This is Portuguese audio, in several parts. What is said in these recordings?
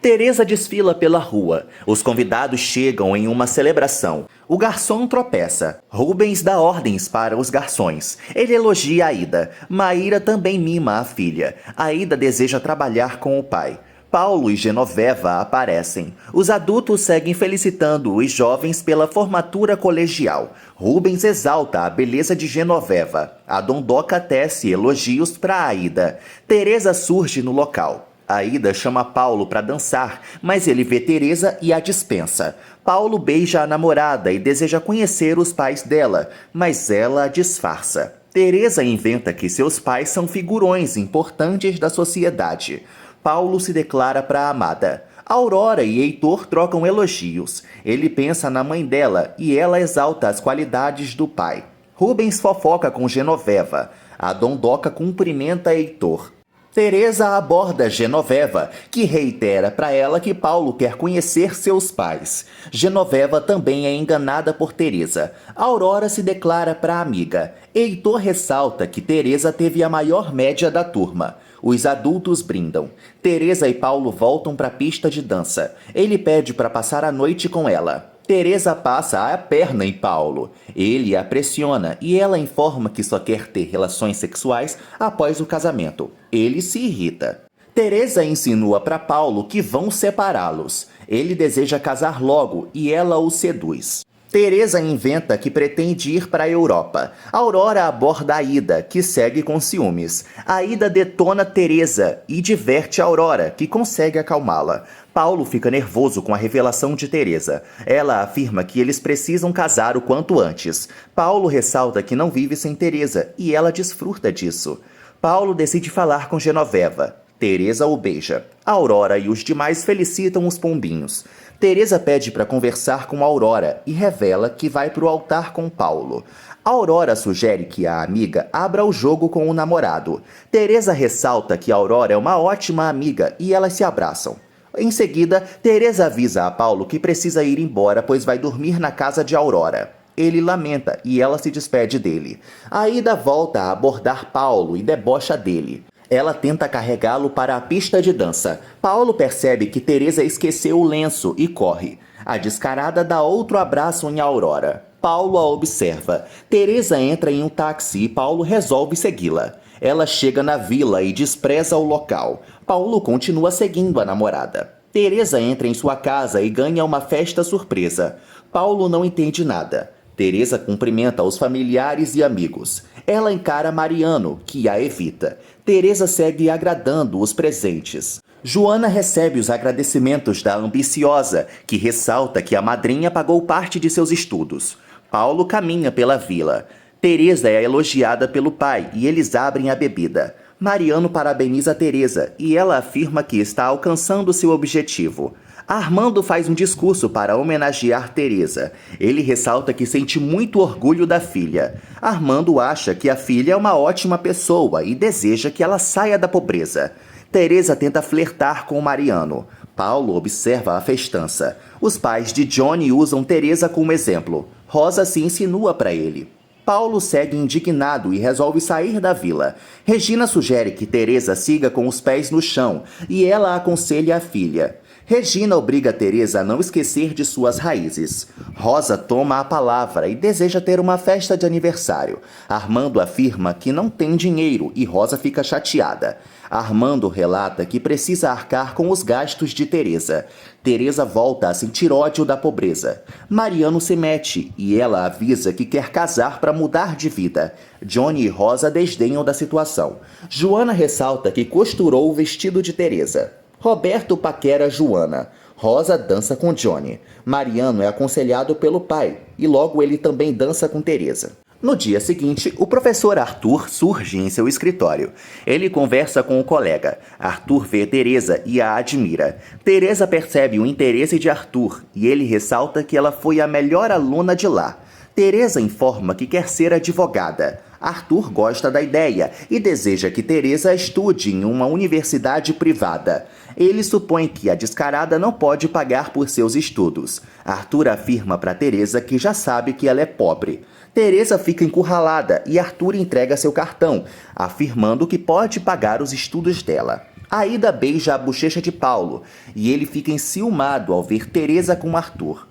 Teresa desfila pela rua. Os convidados chegam em uma celebração. O garçom tropeça. Rubens dá ordens para os garçons. Ele elogia Aida. Maíra também mima a filha. Aida deseja trabalhar com o pai. Paulo e Genoveva aparecem. Os adultos seguem felicitando os jovens pela formatura colegial. Rubens exalta a beleza de Genoveva. A dondoca tece elogios para Aida. Teresa surge no local. Aida chama Paulo para dançar, mas ele vê Teresa e a dispensa. Paulo beija a namorada e deseja conhecer os pais dela, mas ela a disfarça. Teresa inventa que seus pais são figurões importantes da sociedade. Paulo se declara para a amada. Aurora e Heitor trocam elogios. Ele pensa na mãe dela e ela exalta as qualidades do pai. Rubens fofoca com Genoveva. A dondoca cumprimenta Heitor. Teresa aborda Genoveva, que reitera para ela que Paulo quer conhecer seus pais. Genoveva também é enganada por Teresa. Aurora se declara para a amiga. Heitor ressalta que Teresa teve a maior média da turma. Os adultos brindam. Teresa e Paulo voltam para a pista de dança. Ele pede para passar a noite com ela. Teresa passa a perna em Paulo. Ele a pressiona e ela informa que só quer ter relações sexuais após o casamento. Ele se irrita. Teresa insinua para Paulo que vão separá-los. Ele deseja casar logo e ela o seduz. Teresa inventa que pretende ir para a Europa. Aurora aborda Aida, que segue com ciúmes. Aida detona Teresa e diverte Aurora, que consegue acalmá-la. Paulo fica nervoso com a revelação de Teresa. Ela afirma que eles precisam casar o quanto antes. Paulo ressalta que não vive sem Teresa e ela desfruta disso. Paulo decide falar com Genoveva. Teresa o beija. Aurora e os demais felicitam os pombinhos. Teresa pede para conversar com Aurora e revela que vai para o altar com Paulo. Aurora sugere que a amiga abra o jogo com o namorado. Teresa ressalta que Aurora é uma ótima amiga e elas se abraçam. Em seguida, Teresa avisa a Paulo que precisa ir embora, pois vai dormir na casa de Aurora. Ele lamenta e ela se despede dele. Aida volta a abordar Paulo e debocha dele. Ela tenta carregá-lo para a pista de dança. Paulo percebe que Teresa esqueceu o lenço e corre. A descarada dá outro abraço em Aurora. Paulo a observa. Teresa entra em um táxi e Paulo resolve segui-la. Ela chega na vila e despreza o local. Paulo continua seguindo a namorada. Teresa entra em sua casa e ganha uma festa surpresa. Paulo não entende nada. Teresa cumprimenta os familiares e amigos. Ela encara Mariano, que a evita. Teresa segue agradando os presentes. Joana recebe os agradecimentos da ambiciosa, que ressalta que a madrinha pagou parte de seus estudos. Paulo caminha pela vila. Teresa é elogiada pelo pai e eles abrem a bebida. Mariano parabeniza Teresa e ela afirma que está alcançando seu objetivo. Armando faz um discurso para homenagear Teresa. Ele ressalta que sente muito orgulho da filha. Armando acha que a filha é uma ótima pessoa e deseja que ela saia da pobreza. Teresa tenta flertar com Mariano. Paulo observa a festança. Os pais de Johnny usam Teresa como exemplo. Rosa se insinua para ele. Paulo segue indignado e resolve sair da vila. Regina sugere que Teresa siga com os pés no chão e ela aconselha a filha. Regina obriga Teresa a não esquecer de suas raízes. Rosa toma a palavra e deseja ter uma festa de aniversário. Armando afirma que não tem dinheiro e Rosa fica chateada. Armando relata que precisa arcar com os gastos de Teresa. Teresa volta a sentir ódio da pobreza. Mariano se mete e ela avisa que quer casar para mudar de vida. Johnny e Rosa desdenham da situação. Joana ressalta que costurou o vestido de Teresa. Roberto paquera Joana. Rosa dança com Johnny. Mariano é aconselhado pelo pai e logo ele também dança com Teresa. No dia seguinte, o professor Arthur surge em seu escritório. Ele conversa com o colega. Arthur vê Teresa e a admira. Teresa percebe o interesse de Arthur e ele ressalta que ela foi a melhor aluna de lá. Teresa informa que quer ser advogada. Arthur gosta da ideia e deseja que Teresa estude em uma universidade privada. Ele supõe que a descarada não pode pagar por seus estudos. Arthur afirma para Teresa que já sabe que ela é pobre. Teresa fica encurralada e Arthur entrega seu cartão, afirmando que pode pagar os estudos dela. Aida beija a bochecha de Paulo e ele fica enciumado ao ver Teresa com Arthur.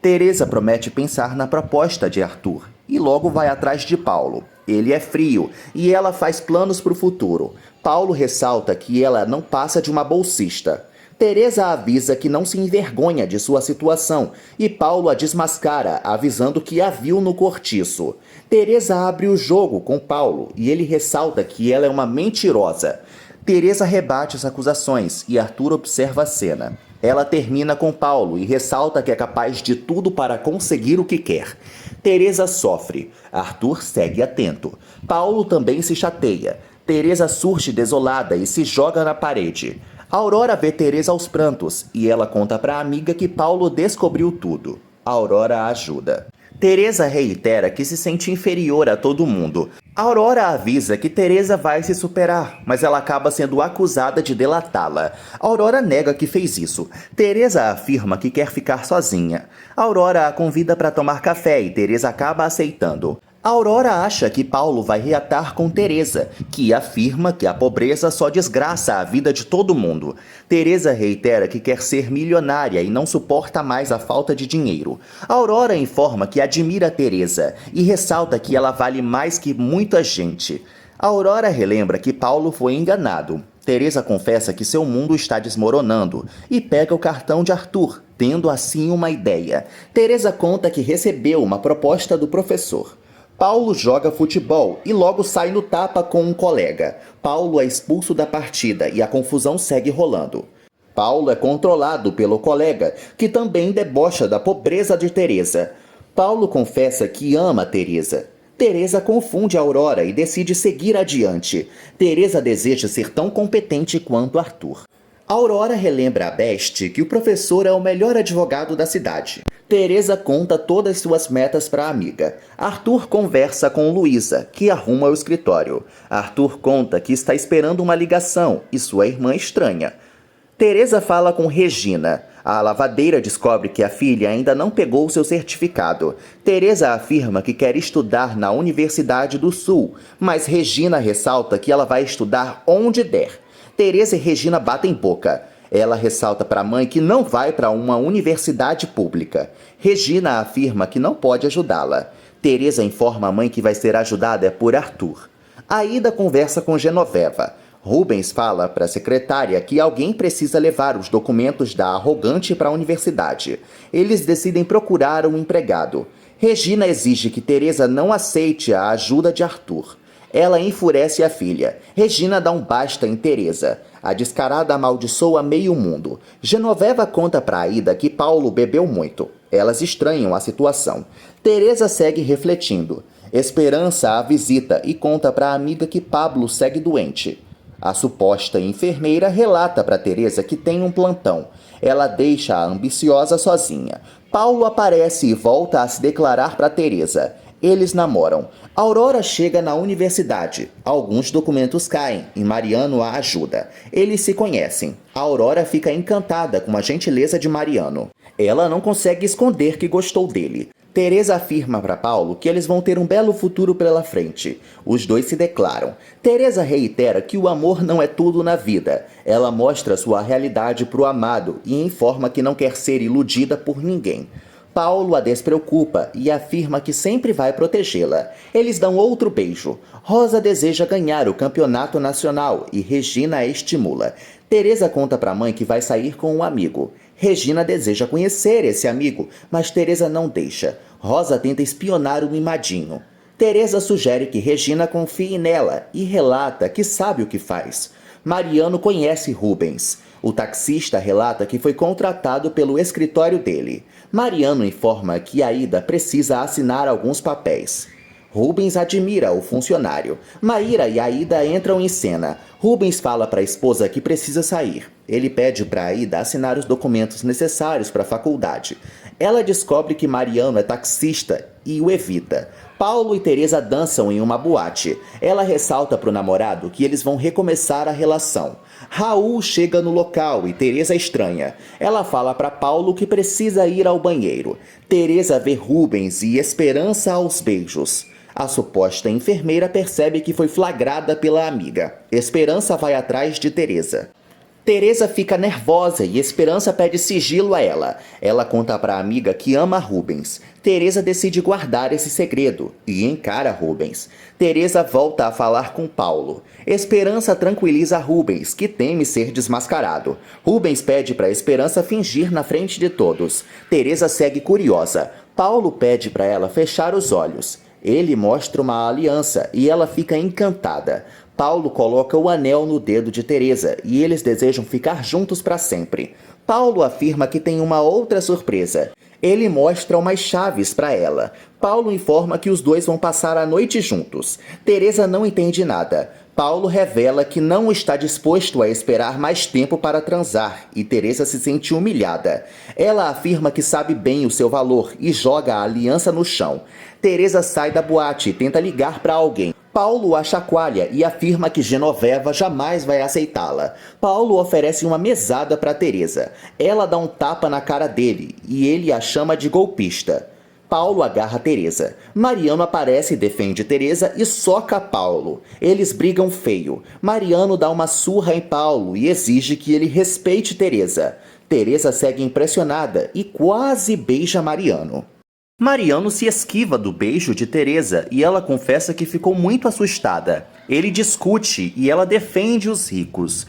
Teresa promete pensar na proposta de Arthur e logo vai atrás de Paulo. Ele é frio e ela faz planos para o futuro. Paulo ressalta que ela não passa de uma bolsista. Teresa avisa que não se envergonha de sua situação e Paulo a desmascara, avisando que a viu no cortiço. Teresa abre o jogo com Paulo e ele ressalta que ela é uma mentirosa. Teresa rebate as acusações e Arthur observa a cena. Ela termina com Paulo e ressalta que é capaz de tudo para conseguir o que quer. Teresa sofre. Arthur segue atento. Paulo também se chateia. Teresa surge desolada e se joga na parede. Aurora vê Teresa aos prantos e ela conta para a amiga que Paulo descobriu tudo. Aurora a ajuda. Teresa reitera que se sente inferior a todo mundo. Aurora avisa que Teresa vai se superar, mas ela acaba sendo acusada de delatá-la. Aurora nega que fez isso. Teresa afirma que quer ficar sozinha. Aurora a convida para tomar café e Teresa acaba aceitando. Aurora acha que Paulo vai reatar com Teresa, que afirma que a pobreza só desgraça a vida de todo mundo. Teresa reitera que quer ser milionária e não suporta mais a falta de dinheiro. Aurora informa que admira Teresa e ressalta que ela vale mais que muita gente. Aurora relembra que Paulo foi enganado. Teresa confessa que seu mundo está desmoronando e pega o cartão de Arthur, tendo assim uma ideia. Teresa conta que recebeu uma proposta do professor. Paulo joga futebol e logo sai no tapa com um colega. Paulo é expulso da partida e a confusão segue rolando. Paulo é controlado pelo colega, que também debocha da pobreza de Teresa. Paulo confessa que ama Teresa. Teresa confunde Aurora e decide seguir adiante. Teresa deseja ser tão competente quanto Arthur. Aurora relembra a Beste que o professor é o melhor advogado da cidade. Teresa conta todas suas metas para a amiga. Arthur conversa com Luísa, que arruma o escritório. Arthur conta que está esperando uma ligação e sua irmã estranha. Teresa fala com Regina. A lavadeira descobre que a filha ainda não pegou seu certificado. Teresa afirma que quer estudar na Universidade do Sul, mas Regina ressalta que ela vai estudar onde der. Teresa e Regina batem boca. Ela ressalta para a mãe que não vai para uma universidade pública. Regina afirma que não pode ajudá-la. Teresa informa a mãe que vai ser ajudada por Arthur. Aida conversa com Genoveva. Rubens fala para a secretária que alguém precisa levar os documentos da arrogante para a universidade. Eles decidem procurar um empregado. Regina exige que Teresa não aceite a ajuda de Arthur. Ela enfurece a filha. Regina dá um basta em Teresa. A descarada amaldiçoa meio mundo. Genoveva conta para Aida que Paulo bebeu muito. Elas estranham a situação. Teresa segue refletindo. Esperança a visita e conta para a amiga que Pablo segue doente. A suposta enfermeira relata para Teresa que tem um plantão. Ela deixa a ambiciosa sozinha. Paulo aparece e volta a se declarar para Teresa. Eles namoram. Aurora chega na universidade. Alguns documentos caem e Mariano a ajuda. Eles se conhecem. Aurora fica encantada com a gentileza de Mariano. Ela não consegue esconder que gostou dele. Teresa afirma para Paulo que eles vão ter um belo futuro pela frente. Os dois se declaram. Teresa reitera que o amor não é tudo na vida. Ela mostra sua realidade para o amado e informa que não quer ser iludida por ninguém. Paulo a despreocupa e afirma que sempre vai protegê-la. Eles dão outro beijo. Rosa deseja ganhar o campeonato nacional e Regina a estimula. Teresa conta para a mãe que vai sair com um amigo. Regina deseja conhecer esse amigo, mas Teresa não deixa. Rosa tenta espionar o mimadinho. Teresa sugere que Regina confie nela e relata que sabe o que faz. Mariano conhece Rubens. O taxista relata que foi contratado pelo escritório dele. Mariano informa que Aida precisa assinar alguns papéis. Rubens admira o funcionário. Maíra e Aida entram em cena. Rubens fala para a esposa que precisa sair. Ele pede para Aida assinar os documentos necessários para a faculdade. Ela descobre que Mariano é taxista e o evita. Paulo e Teresa dançam em uma boate. Ela ressalta para o namorado que eles vão recomeçar a relação. Raul chega no local e Teresa estranha. Ela fala para Paulo que precisa ir ao banheiro. Teresa vê Rubens e Esperança aos beijos. A suposta enfermeira percebe que foi flagrada pela amiga. Esperança vai atrás de Teresa. Teresa fica nervosa e Esperança pede sigilo a ela. Ela conta para a amiga que ama Rubens. Teresa decide guardar esse segredo e encara Rubens. Teresa volta a falar com Paulo. Esperança tranquiliza Rubens, que teme ser desmascarado. Rubens pede para Esperança fingir na frente de todos. Teresa segue curiosa. Paulo pede para ela fechar os olhos. Ele mostra uma aliança e ela fica encantada. Paulo coloca o anel no dedo de Teresa e eles desejam ficar juntos para sempre. Paulo afirma que tem uma outra surpresa. Ele mostra umas chaves para ela. Paulo informa que os dois vão passar a noite juntos. Teresa não entende nada. Paulo revela que não está disposto a esperar mais tempo para transar e Teresa se sente humilhada. Ela afirma que sabe bem o seu valor e joga a aliança no chão. Teresa sai da boate e tenta ligar para alguém. Paulo a chacoalha e afirma que Genoveva jamais vai aceitá-la. Paulo oferece uma mesada para Teresa. Ela dá um tapa na cara dele e ele a chama de golpista. Paulo agarra Teresa. Mariano aparece e defende Teresa e soca Paulo. Eles brigam feio. Mariano dá uma surra em Paulo e exige que ele respeite Teresa. Teresa segue impressionada e quase beija Mariano. Mariano se esquiva do beijo de Teresa e ela confessa que ficou muito assustada. Ele discute e ela defende os ricos.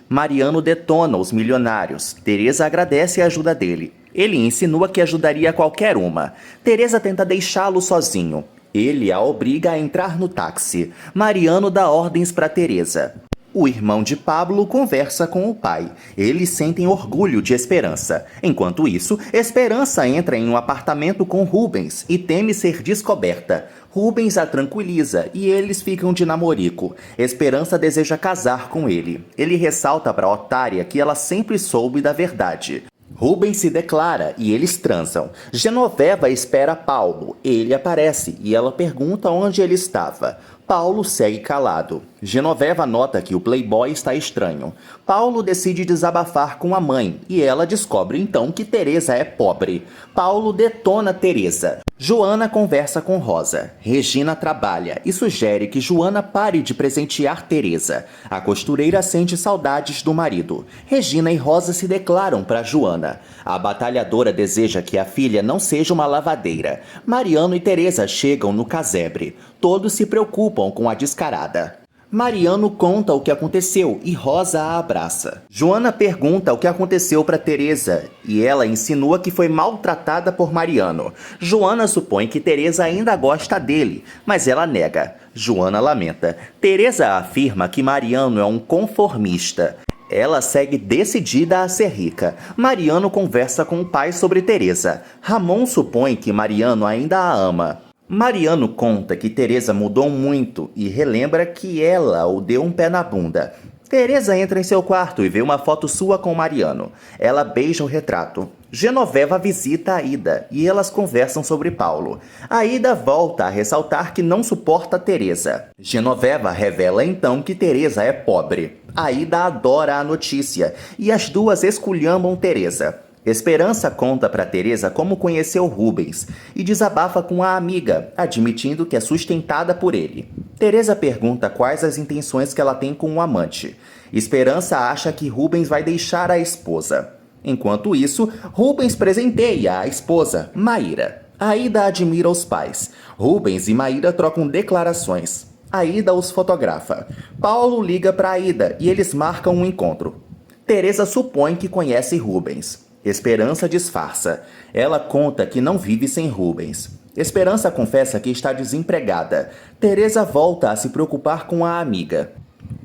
Mariano detona os milionários. Teresa agradece a ajuda dele. Ele insinua que ajudaria qualquer uma. Teresa tenta deixá-lo sozinho. Ele a obriga a entrar no táxi. Mariano dá ordens para Teresa. O irmão de Pablo conversa com o pai. Eles sentem orgulho de Esperança. Enquanto isso, Esperança entra em um apartamento com Rubens e teme ser descoberta. Rubens a tranquiliza e eles ficam de namorico. Esperança deseja casar com ele. Ele ressalta para a otária que ela sempre soube da verdade. Rubens se declara e eles transam. Genoveva espera Paulo. Ele aparece e ela pergunta onde ele estava. Paulo segue calado. Genoveva nota que o playboy está estranho. Paulo decide desabafar com a mãe e ela descobre então que Teresa é pobre. Paulo detona Teresa. Joana conversa com Rosa. Regina trabalha e sugere que Joana pare de presentear Teresa. A costureira sente saudades do marido. Regina e Rosa se declaram para Joana. A batalhadora deseja que a filha não seja uma lavadeira. Mariano e Teresa chegam no casebre. Todos se preocupam com a descarada. Mariano conta o que aconteceu e Rosa a abraça. Joana pergunta o que aconteceu para Teresa e ela insinua que foi maltratada por Mariano. Joana supõe que Teresa ainda gosta dele, mas ela nega. Joana lamenta. Teresa afirma que Mariano é um conformista. Ela segue decidida a ser rica. Mariano conversa com o pai sobre Teresa. Ramon supõe que Mariano ainda a ama. Mariano conta que Teresa mudou muito e relembra que ela o deu um pé na bunda. Teresa entra em seu quarto e vê uma foto sua com Mariano. Ela beija o retrato. Genoveva visita Aida e elas conversam sobre Paulo. Aida volta a ressaltar que não suporta Teresa. Genoveva revela então que Teresa é pobre. Aida adora a notícia e as duas esculhambam Teresa. Esperança conta para Teresa como conheceu Rubens e desabafa com a amiga, admitindo que é sustentada por ele. Teresa pergunta quais as intenções que ela tem com o amante. Esperança acha que Rubens vai deixar a esposa. Enquanto isso, Rubens presenteia a esposa, Maíra. Aida admira os pais. Rubens e Maíra trocam declarações. Aida os fotografa. Paulo liga para Aida e eles marcam um encontro. Teresa supõe que conhece Rubens. Esperança disfarça. Ela conta que não vive sem Rubens. Esperança confessa que está desempregada. Teresa volta a se preocupar com a amiga.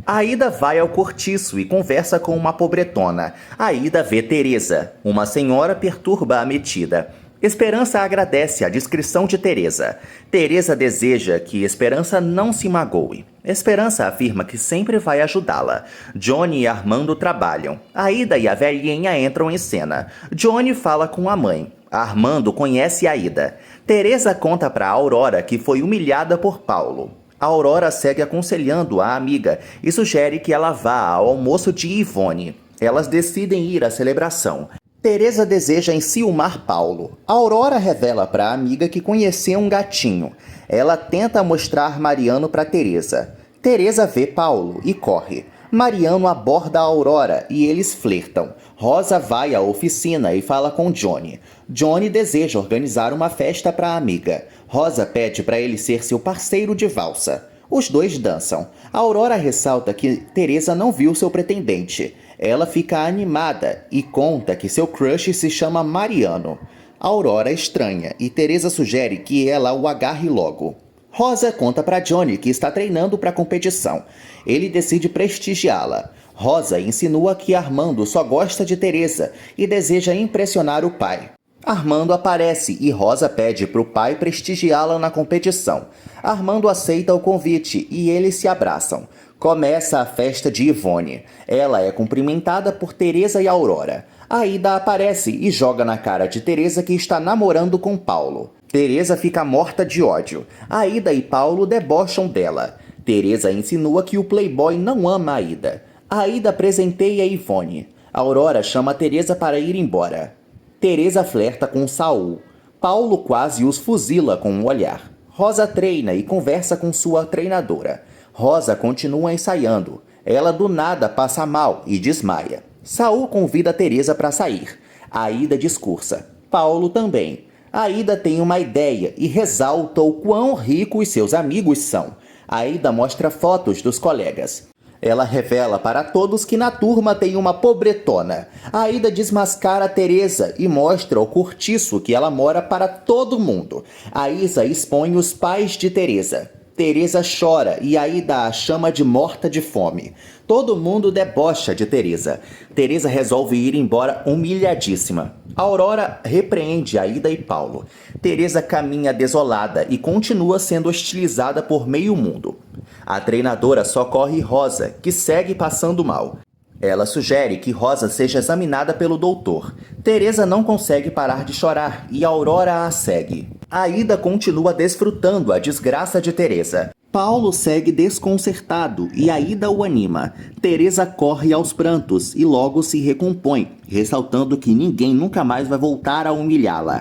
Aida vai ao cortiço e conversa com uma pobretona. Aida vê Teresa. Uma senhora perturba a metida. Esperança agradece a discrição de Teresa. Teresa deseja que Esperança não se magoe. Esperança afirma que sempre vai ajudá-la. Johnny e Armando trabalham. Aida e a velhinha entram em cena. Johnny fala com a mãe. Armando conhece Aida. Teresa conta para Aurora que foi humilhada por Paulo. Aurora segue aconselhando a amiga e sugere que ela vá ao almoço de Ivone. Elas decidem ir à celebração. Teresa deseja enciumar Paulo. Aurora revela para a amiga que conheceu um gatinho. Ela tenta mostrar Mariano para Teresa. Teresa vê Paulo e corre. Mariano aborda a Aurora e eles flertam. Rosa vai à oficina e fala com Johnny. Johnny deseja organizar uma festa para a amiga. Rosa pede para ele ser seu parceiro de valsa. Os dois dançam. A Aurora ressalta que Teresa não viu seu pretendente. Ela fica animada e conta que seu crush se chama Mariano. A Aurora estranha e Teresa sugere que ela o agarre logo. Rosa conta para Johnny que está treinando para a competição. Ele decide prestigiá-la. Rosa insinua que Armando só gosta de Teresa e deseja impressionar o pai. Armando aparece e Rosa pede para o pai prestigiá-la na competição. Armando aceita o convite e eles se abraçam. Começa a festa de Ivone. Ela é cumprimentada por Teresa e Aurora. Aida aparece e joga na cara de Teresa que está namorando com Paulo. Teresa fica morta de ódio. Aida e Paulo debocham dela. Teresa insinua que o playboy não ama Aida. Aida presenteia Ivone. Aurora chama Teresa para ir embora. Teresa flerta com Saul. Paulo quase os fuzila com um olhar. Rosa treina e conversa com sua treinadora. Rosa continua ensaiando. Ela do nada passa mal e desmaia. Saul convida Teresa para sair. Aida discursa. Paulo também. Aida tem uma ideia e ressalta o quão ricos seus amigos são. Aida mostra fotos dos colegas. Ela revela para todos que na turma tem uma pobretona. Aida desmascara Teresa e mostra o cortiço que ela mora para todo mundo. A Isa expõe os pais de Teresa. Teresa chora e Aida a chama de morta de fome. Todo mundo debocha de Teresa. Teresa resolve ir embora humilhadíssima. Aurora repreende Aida e Paulo. Teresa caminha desolada e continua sendo hostilizada por meio mundo. A treinadora socorre Rosa, que segue passando mal. Ela sugere que Rosa seja examinada pelo doutor. Teresa não consegue parar de chorar e Aurora a segue. Aida continua desfrutando a desgraça de Teresa. Paulo segue desconcertado e Aida o anima. Teresa corre aos prantos e logo se recompõe, ressaltando que ninguém nunca mais vai voltar a humilhá-la.